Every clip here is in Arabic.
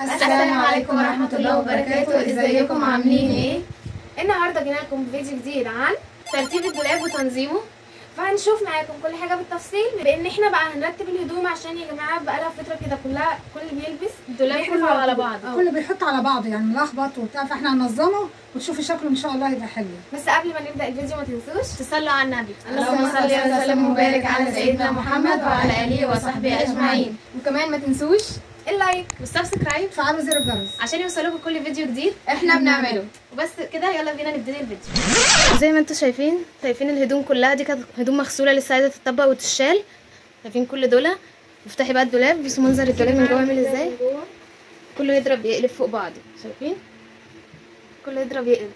السلام عليكم ورحمة الله وبركاته. ازيكم عاملين ايه؟ النهارده جينا لكم فيديو جديد عن ترتيب الدولاب وتنظيمه، فهنشوف معاكم كل حاجه بالتفصيل، بان احنا بقى هنرتب الهدوم عشان يا جماعه بقى لها فتره كده كلها كل بيلبس الدولاب كله على بعضه، كله بيحط على بعضه يعني ملخبط وبتاع، فاحنا هننظمه وتشوفي شكله ان شاء الله يبقى حلو. بس قبل ما نبدا الفيديو ما تنسوش تصلوا على النبي. اللهم صل وسلم وبارك على سيدنا محمد وعلى اله وصحبه اجمعين، وكمان ما تنسوش اللايك والسبسكرايب فعلوا زر الجرس عشان يوصلوكم كل فيديو جديد احنا بنعمله. وبس كده، يلا بينا نبتدي الفيديو. زي ما انتم شايفين الهدوم كلها دي كانت هدوم مغسوله لسه عايزه تتطبق وتتشال. شايفين كل دول. افتحي بقى الدولاب، بصوا منظر الدولاب من جوه عامل ازاي. كله يضرب يقلب فوق بعضه، شايفين كله يضرب يقلب.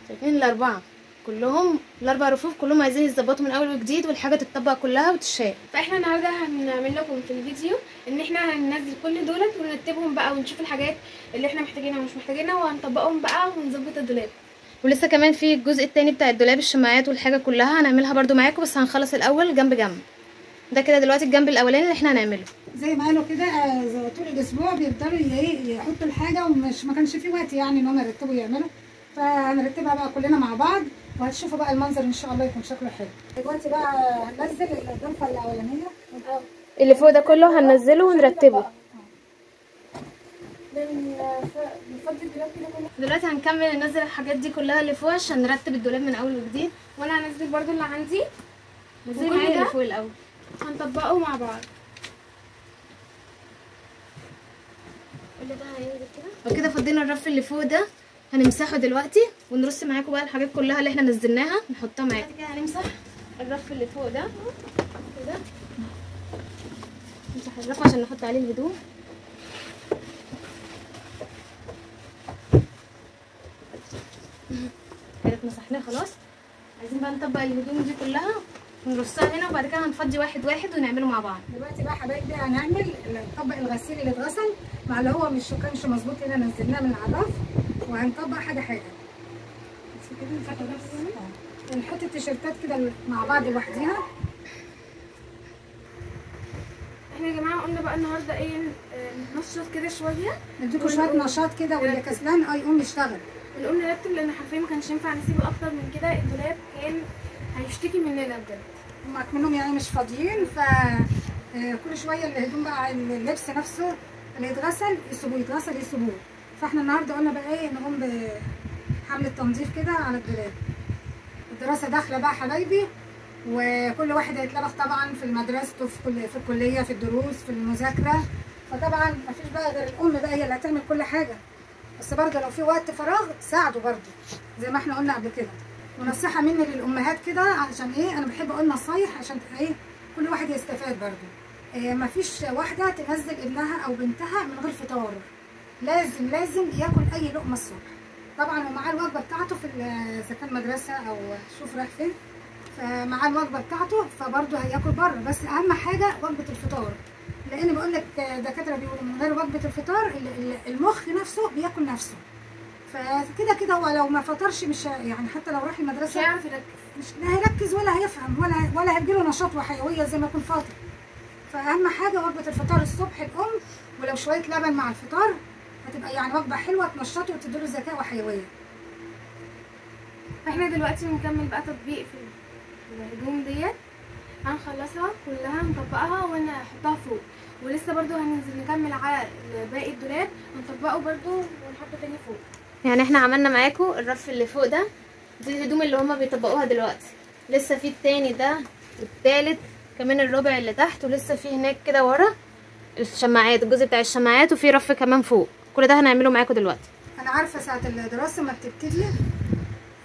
شايفين الاربعه كلهم، الاربع رفوف كلهم عايزين يتظبطوا من اول وجديد والحاجه تتطبق كلها وتتشال. فاحنا النهارده هنعمل لكم في الفيديو ان احنا هننزل كل دولت ونرتبهم بقى ونشوف الحاجات اللي احنا محتاجينها ومش محتاجينها وهنطبقهم بقى ونظبط الدولاب. ولسه كمان في الجزء التاني بتاع الدولاب، الشماعات والحاجه كلها هنعملها برده معاكم، بس هنخلص الاول جنب جنب. ده كده دلوقتي الجنب الاولاني اللي احنا هنعمله. زي ما قالوا كده طول الاسبوع بيفضلوا يحطوا الحاجه، ومش ما كانش في وقت يعني ان هم يرتبوا يعملوا، فهنرتبها بقى كلنا مع بعض وهتشوفوا بقى المنظر ان شاء الله يكون شكله حلو. دلوقتي بقى هننزل الغرفه الاولانيه اللي فوق ده كله هننزله ونرتبه. دلوقتي هنكمل ننزل الحاجات دي كلها اللي فوق عشان نرتب الدولاب من اول وجديد. وانا هنزل برضو اللي عندي، نزلي معايا اللي فوق الاول هنطبقه مع بعض. كل ده هينزل كده. وكده فضينا الرف اللي فوق ده هنمسحه دلوقتي ونرص معاكم بقى الحاجات كلها اللي احنا نزلناها نحطها معاكم. كده هنمسح الرف اللي فوق ده كده، نمسح الرف عشان نحط عليه الهدوم. كده مسحناه خلاص. عايزين بقى نطبق الهدوم دي كلها ونرصها هنا، وبعد كده هنفضي واحد واحد ونعمله مع بعض. دلوقتي بقى حبايبي هنعمل نطبق الغسيل اللي اتغسل مع اللي هو مش كانش مظبوط هنا، نزلناه من العراف وهنطبق حاجه حاجه. نحط التيشيرتات كده مع بعض لوحديها. احنا يا جماعه قلنا بقى النهارده ايه، ننشط كده شويه، نديكوا شويه نشاط كده، واللي كسلان يقوم يشتغل. ونقوم نرتب، لان حرفيا ما كانش ينفع نسيبه اكتر من كده، الدولاب كان هيشتكي مننا بجد. هم اكمنهم يعني مش فاضيين، ف كل شويه الهدوم بقى اللبس نفسه اللي يتغسل يسيبوه، يتغسل يسيبوه. فاحنا النهارده قلنا بقى ايه، نقوم بحمله تنظيف كده على الدولاب. الدراسه داخله بقى حبايبي، وكل واحد هيتلبخ طبعا في مدرسته، في الكليه، في الدروس، في المذاكره. فطبعا مفيش بقى غير الام بقى هي اللي هتعمل كل حاجه، بس برضه لو في وقت فراغ ساعدوا برضه زي ما احنا قلنا قبل كده. ونصيحه مني للامهات كده، عشان ايه، انا بحب اقول نصايح عشان ايه كل واحد يستفاد برضه. مفيش واحده تنزل ابنها او بنتها من غير فطار، لازم ياكل اي لقمه الصبح طبعا، ومعاه الوجبه بتاعته في اذا كان مدرسه او شوف رايح فين، فمعاه الوجبه بتاعته، فبرضه هياكل بره. بس اهم حاجه وجبه الفطار، لان بقول لك دكاتره بيقولوا من غير وجبه الفطار المخ نفسه بياكل نفسه. فكده هو لو ما فطرش مش يعني، حتى لو راح المدرسه مش هيعرف يركز، مش لا هيركز ولا هيفهم ولا هيجيله نشاط وحيويه زي ما يكون فاطر. فاهم حاجه وجبه الفطار الصبح الام، ولو شويه لبن مع الفطار هتبقى يعني وجبه حلوه تنشطه وتديله ذكاء وحيويه. فاحنا دلوقتي بنكمل بقى تطبيق في الهدوم ديت، هنخلصها كلها نطبقها ونحطها فوق، ولسه برضو هننزل نكمل على باقي الدولاب هنطبقه برضو ونحطه تاني فوق. يعني احنا عملنا معاكم الرف اللي فوق ده، دي الهدوم اللي هما بيطبقوها دلوقتي. لسه في التاني ده والتالت كمان، الربع اللي تحت، ولسه في هناك كده ورا الشماعات، الجزء بتاع الشماعات، وفي رف كمان فوق. كل ده هنعمله معاكم دلوقتي. انا عارفه ساعه الدراسه ما بتبتدي،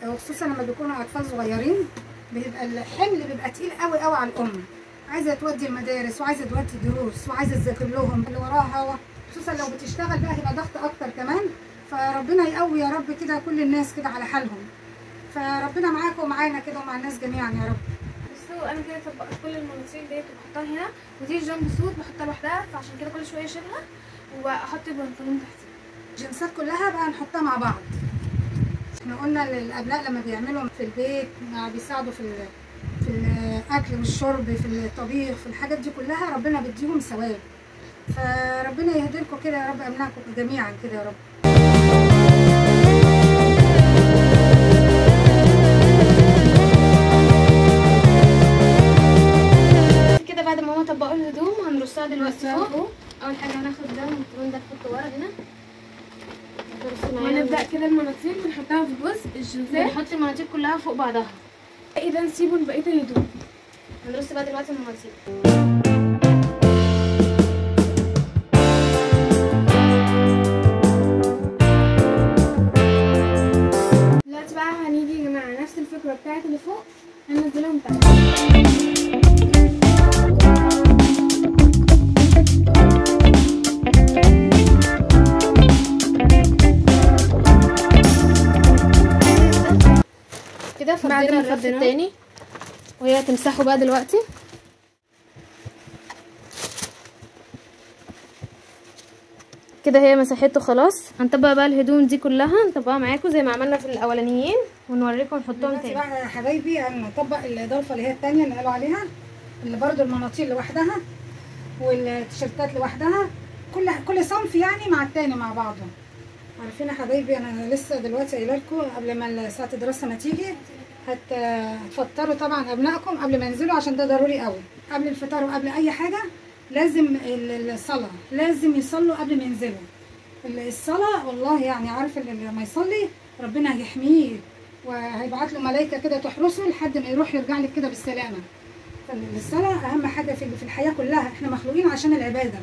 وخصوصا لما بيكونوا اطفال صغيرين، بيبقى الحمل بيبقى تقيل قوي على الام، عايزه تودي المدارس وعايزه تودي دروس وعايزه تذاكر لهم اللي وراها، خصوصا لو بتشتغل بقى هيبقى ضغط اكتر كمان. فربنا يقوي يا رب كده كل الناس كده على حالهم، فربنا معاكم ومعانا كده ومع الناس جميعا يا رب. بصوا انا كده طبقت كل المناطيل ديت وبحطها هنا، ودي الجامب سوت بحطها لوحدها، فعشان كده كل شويه اشيلها واحط البنطلون تحتها. الجنسات كلها بقى نحطها مع بعض. احنا قلنا الابناء لما بيعملوا في البيت بيساعدوا في الاكل والشرب، في الطبيخ، في الحاجات دي كلها ربنا بيديهم ثواب. فربنا يهديلكم كده يا رب، امنعكم جميعا كده يا رب. كده بعد ما ماما طبقوا الهدوم هنرصها دلوقتي فوق. اول حاجه هناخد ده البنطلون ده نحطه ورا هنا، وهنبدا كده المناطيل بنحطها في جزء الجنسات، بنحط المناطيل كلها فوق بعضها. اذا نسيبه لبقيه الهدوم. هنرص بقى دلوقتي المناطيل. دلوقتي بقى هنيجي يا جماعه نفس الفكره بتاعت اللي فوق هننزلهم تحت. كده فضينا الرف التاني وهي هتمسحه بقى دلوقتي. كده هي مسحته خلاص. هنطبق بقى الهدوم دي كلها، نطبقها معاكم زي ما عملنا في الاولانيين ونوريكم نحطهم تاني. بقى يا حبايبي هنطبق الاضافه اللي هي الثانيه اللي قالوا عليها، اللي برده المناطيل لوحدها والتيشيرتات لوحدها، كل صنف يعني مع الثاني مع بعضه. عارفين يا حبايبي انا لسه دلوقتي قايله لكم قبل ما ساعه الدراسه ما تيجي هتفطروا طبعا ابنائكم قبل ما ينزلوا، عشان ده ضروري قوي. قبل الفطار وقبل اي حاجه لازم الصلاه، لازم يصلوا قبل ما ينزلوا. الصلاه والله يعني عارف اللي لما يصلي ربنا هيحميه وهيبعت له ملائكه كده تحرسه لحد ما يروح يرجع لك كده بالسلامه. فالصلاه اهم حاجه في الحياه كلها، احنا مخلوقين عشان العباده.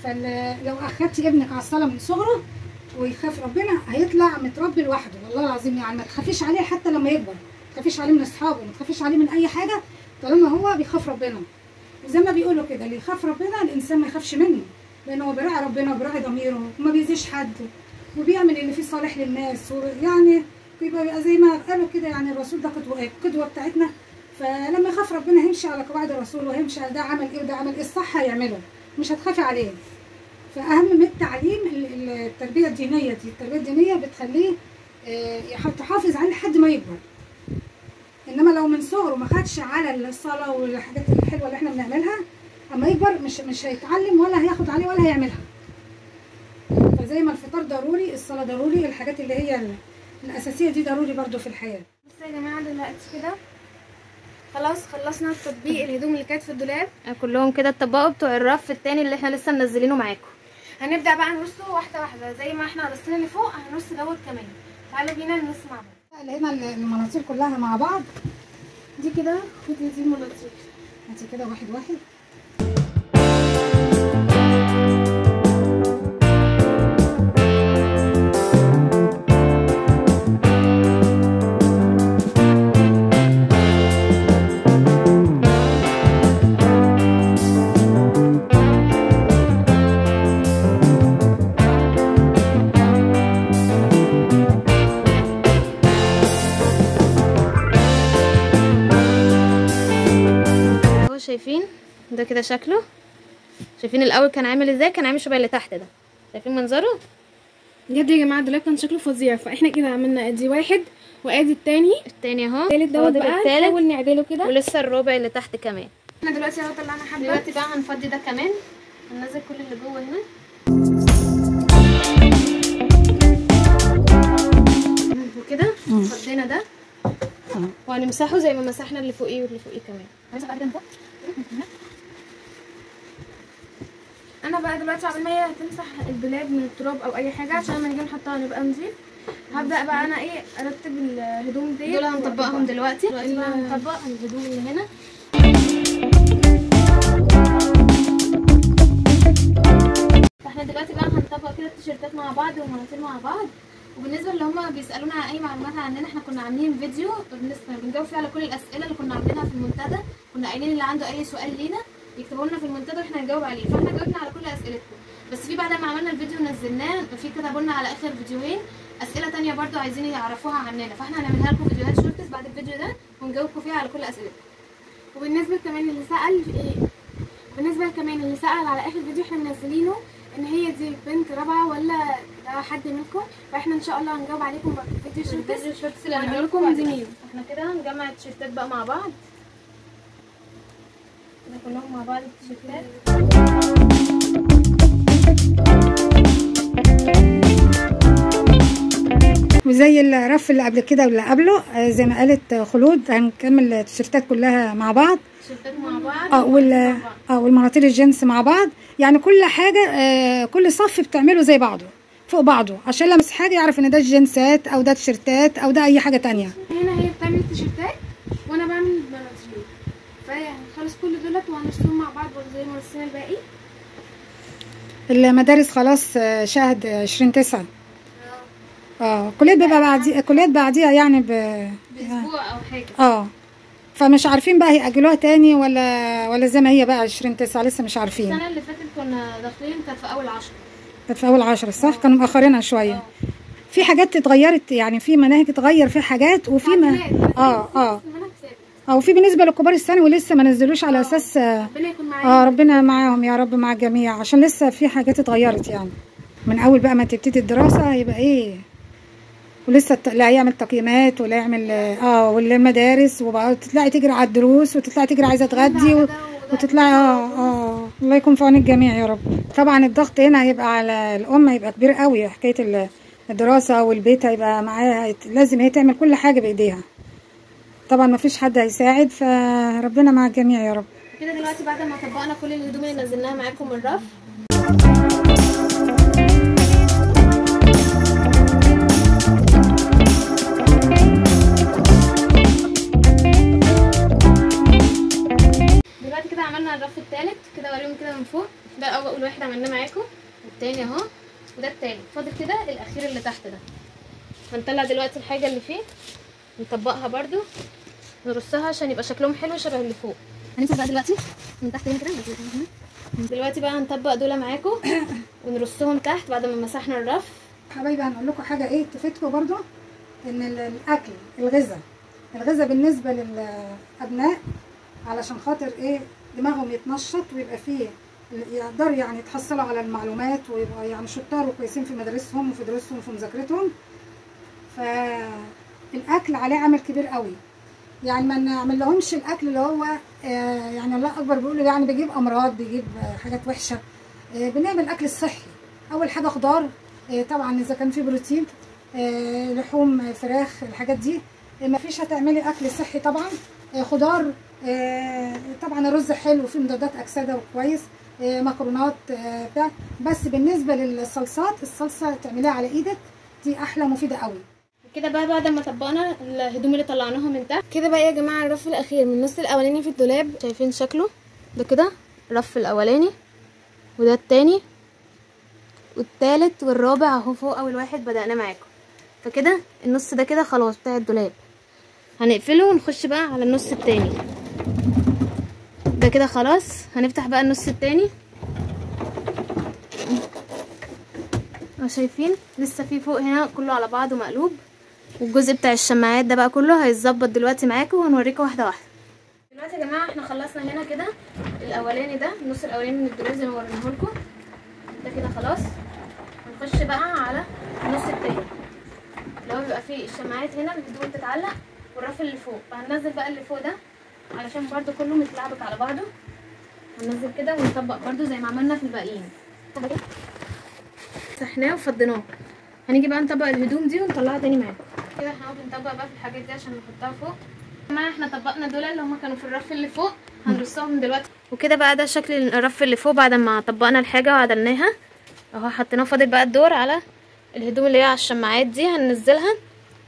فلو اخدتي ابنك على الصلاه من صغره ويخاف ربنا هيطلع متربي لوحده والله العظيم. يعني ما تخافيش عليه حتى لما يكبر، ما تخافيش عليه من اصحابه، ما تخافيش عليه من اي حاجه طالما هو بيخاف ربنا. وزي ما بيقولوا كده اللي يخاف ربنا الانسان ما يخافش منه، لانه هو بيراعي ربنا وبيراعي ضميره وما بيأذيش حد وبيعمل اللي فيه صالح للناس، ويعني بيبقى زي ما قالوا كده يعني الرسول ده قدوه بتاعتنا. فلما يخاف ربنا هيمشي على قواعد الرسول وهيمشي على ده عمل ايه وده عمل ايه الصح هيعمله، مش هتخافي عليه. فاهم من التعليم التربيه الدينيه دي، التربيه الدينيه بتخليه تحافظ عليه لحد ما يكبر. انما لو من صغره ما خدش على الصلاه والحاجات الحلوه اللي احنا بنعملها اما يكبر مش هيتعلم ولا هياخد عليه ولا هيعملها. فزي ما الفطار ضروري الصلاه ضروري، الحاجات اللي هي الاساسيه دي ضروري برضو في الحياه. بصوا يا جماعه دلوقتي كده خلاص خلصنا تطبيق الهدوم اللي كانت في الدولاب كلهم كده اتطبقوا بتوع الرف التاني اللي احنا لسه منزلينه معاكم. هنبدا بقى نرصه واحده واحده زي ما احنا رصينا اللي فوق هنرص دوت كمان. تعالوا بينا نرص مع بعض. اللي هنا المناطيل كلها مع بعض دي كده خدي دي المناطيل انت كده واحد واحد. شايفين ده كده شكله؟ شايفين الاول كان عامل ازاي؟ كان عامل شبه اللي تحت ده. شايفين منظره؟ بجد يا جماعه الدولاب كان شكله فظيع. فاحنا كده عملنا ادي واحد وادي التاني اهو. التالت دوت بقى نحاول نعدله كده، ولسه الربع اللي تحت كمان. احنا دلوقتي اهو طلعنا حبه. دلوقتي بقى هنفضي ده كمان، هننزل كل اللي جوه هنا وكده. فضينا ده وهنمسحه زي ما مسحنا اللي فوقيه واللي فوقيه كمان. انا بقى دلوقتي عقبال ما هي تمسح الدولاب من التراب او اي حاجه عشان لما نيجي نحطها نبقى نضيف. هبدا بقى انا ايه ارتب الهدوم دي دول هنطبقهم دلوقتي بقى هنطبق الهدوم اللي هنا. فاحنا دلوقتي بقى هنطبق كده التيشيرتات مع بعض والمناطيل مع بعض. وبالنسبه اللي هم بيسالونا عن اي معلومات عننا، احنا كنا عاملين فيديو بنجاوب فيه على كل الاسئله اللي كنا عاملينها في المنتدى. كنا قايلين اللي عنده اي سؤال لينا يكتبوا لنا في المنتدى واحنا هنجاوب عليه. فاحنا جاوبنا على كل اسئلتكم، بس في بعد ما عملنا الفيديو نزلناه في كتبوا لنا على اخر فيديوهين اسئله تانية برضو عايزين يعرفوها عننا. فاحنا هنعملها لكم فيديوهات شورتس بعد الفيديو ده ونجاوبكم فيها على كل اسئلتكم. وبالنسبه كمان اللي سال اللي سال على اخر فيديو احنا منزلينه ان هي دي بنت رابعه ولا ده حد منكم، فاحنا ان شاء الله هنجاوب عليكم بقى في فيديو شورتس اللي هنعمل لكم زميل. احنا كده هنجمع التيشيرتات بقى مع بعض كده كلهم مع بعض التيشيرتات. وزي الرف اللي قبل كده واللي قبله زي ما قالت خلود هنكمل التيشيرتات كلها مع بعض. تيشيرتات مع بعض والمناطيل الجينز مع بعض، يعني كل حاجه كل صف بتعمله زي بعضه فوق بعضه، عشان لما يمس حاجه يعرف ان ده الجينسات او ده تيشيرتات او ده اي حاجه تانية. هنا هي بتعمل التيشيرتات وانا بعمل البناطيل، فهي هنخلص كل دولت وهنرسمهم مع بعض برضه زي ما رسمنا الباقي. المدارس خلاص شهد 20/9. كليات بيبقى بعديها، كليات بعديها يعني باسبوع او حاجه. فمش عارفين بقى هيأجلوها تاني ولا زي ما هي بقى 20/9 لسه مش عارفين. السنه اللي فاتت كنا داخلين كانت في اول 10. كانت في اول 10 صح. كانوا مأخرينها شويه. في حاجات اتغيرت، يعني في مناهج اتغير في حاجات، وفي وفي بالنسبه للكبار الثانوي لسه ما نزلوش على اساس ربنا يكون معاهم. ربنا معاهم يا رب مع الجميع، عشان لسه في حاجات اتغيرت يعني. من اول بقى ما تبتدي الدراسه هيبقى ايه، ولسه لا يعمل تقييمات ولا يعمل والمدارس، وبقى تطلعي تجري على الدروس وتطلعي تجري عايزه تغدي وتطلعي الله يكون في عون الجميع يا رب. طبعا الضغط هنا هيبقى على الام هيبقى كبير قوي، حكايه الدراسه والبيت هيبقى معاها، لازم هي تعمل كل حاجه بايديها. طبعا ما فيش حد هيساعد، فربنا مع الجميع يا رب. كده دلوقتي بعد ما طبقنا كل الهدوم اللي نزلناها معاكم من الرف، دلوقتي كده عملنا الرف الثالث كده، اوريهم كده من فوق. ده اول واحد عملناه معاكم، والتاني اهو، وده التالت. فاضل كده الاخير اللي تحت ده. هنطلع دلوقتي الحاجه اللي فيه نطبقها برده، نرصها عشان يبقى شكلهم حلو شبه اللي فوق. هنمسح بقى دلوقتي من تحت هنا كده. دلوقتي بقى هنطبق دول معاكم ونرصهم تحت بعد ما مسحنا الرف. حبايبي هنقول لكم حاجه ايه تفيدكم برده، ان الاكل الغذاء بالنسبه للابناء علشان خاطر ايه دماغهم يتنشط ويبقى فيه يقدروا يعني يتحصلوا على المعلومات ويبقوا يعني شطار وكويسين في مدارسهم وفي دروسهم وفي مذاكرتهم. فالاكل عليه عامل كبير قوي، يعني ما نعمل لهمش الاكل اللي هو يعني الله اكبر بيقولوا يعني بيجيب امراض، بيجيب حاجات وحشه. بنعمل الاكل الصحي. اول حاجه خضار، طبعا اذا كان فيه بروتين، لحوم، فراخ، الحاجات دي. ما فيش هتعملي اكل صحي طبعا. خضار، طبعا الرز حلو وفيه مضادات اكسده وكويس، مكرونات بتاع. بس بالنسبه للصلصات، الصلصه تعمليها على ايدك دي احلى مفيده قوي. كده بقى بعد ما طبقنا الهدوم اللي طلعناها من تحت، كده بقى يا جماعه الرف الاخير من النص الاولاني في الدولاب. شايفين شكله ده كده الرف الاولاني، وده التاني والتالت والرابع اهو فوق اول واحد بدأنا معاكم. فكده النص ده كده خلاص بتاع الدولاب. هنقفله ونخش بقى على النص التاني ده كده خلاص. هنفتح بقى النص التاني. شايفين لسه في فوق هنا كله على بعضه مقلوب، والجزء بتاع الشماعات ده بقى كله هيتظبط دلوقتي معاكم وهنوريكم واحده واحده. دلوقتي يا جماعه احنا خلصنا هنا كده الاولاني ده، النص الاولاني من الدولاب زي ما وريناه لكم ده كده خلاص. هنخش بقى على النص التاني اللي هو بيبقى فيه الشماعات هنا الهدوم بتتعلق والرف اللي فوق. فهننزل بقى اللي فوق ده علشان برده كله متلعبك على بعضه. هننزل كده ونطبق برده زي ما عملنا في الباقيين. مسحناه وفضيناه. هنيجي بقى نطبق الهدوم دي ونطلعها تاني معاكم. كده هنقعد نطبق بقى في الحاجات دي عشان نحطها فوق. كمان احنا طبقنا دول اللي هما كانوا في الرف اللي فوق، هنرصهم دلوقتي. وكده بقى ده شكل الرف اللي فوق بعد ما طبقنا الحاجه وعدلناها اهو. حطيناه. فاضل بقى الدور على الهدوم اللي هي على الشماعات دي، هننزلها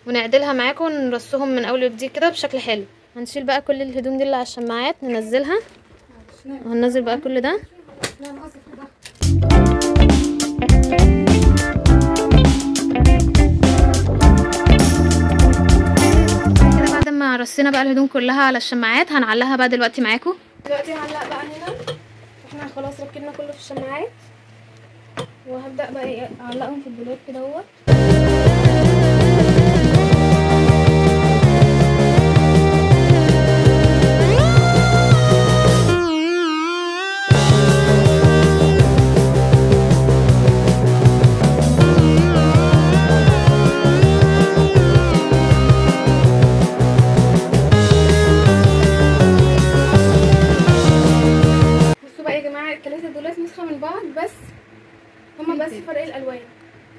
ونعدلها معاكم ونرصهم من اول وجديد كده بشكل حلو. هنشيل بقى كل الهدوم دي اللي على الشماعات ننزلها، وهننزل بقى كل ده. كده بعد ما رصينا بقى الهدوم كلها على الشماعات هنعلقها بقى دلوقتي معاكم. دلوقتي هنعلق بقى هنا. احنا خلاص ركبنا كله في الشماعات، وهبدأ بقى ايه اعلقهم في الدولاب كده اهوت.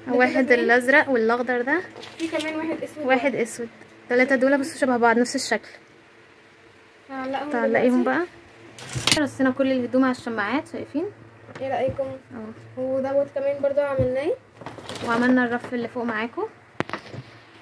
واحد الازرق والاخضر ده، في كمان واحد اسود. واحد اسود. 3 دول بصوا شبه بعض نفس الشكل. تعلقيهم بقى. رصينا كل الهدوم على الشماعات، شايفين؟ ايه رايكم؟ ودوت كمان برضو عملناه، وعملنا الرف اللي فوق معاكم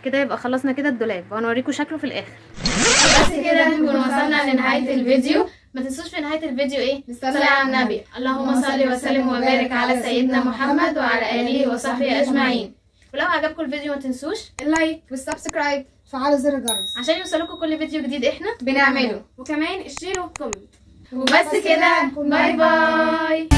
كده. يبقى خلصنا كده الدولاب، وهنوريكم شكله في الاخر. بس كده نكون وصلنا لنهايه الفيديو. ما تنسوش في نهايه الفيديو ايه؟ نصلي على النبي. اللهم صل وسلم وبارك على سيدنا محمد وعلى اله وصحبه اجمعين. ولو عجبكم الفيديو ما تنسوش اللايك والسبسكرايب، فعلوا زر الجرس عشان يوصلكم كل فيديو جديد احنا بنعمله. وكمان الشير والكومنت. وبس كده، باي باي.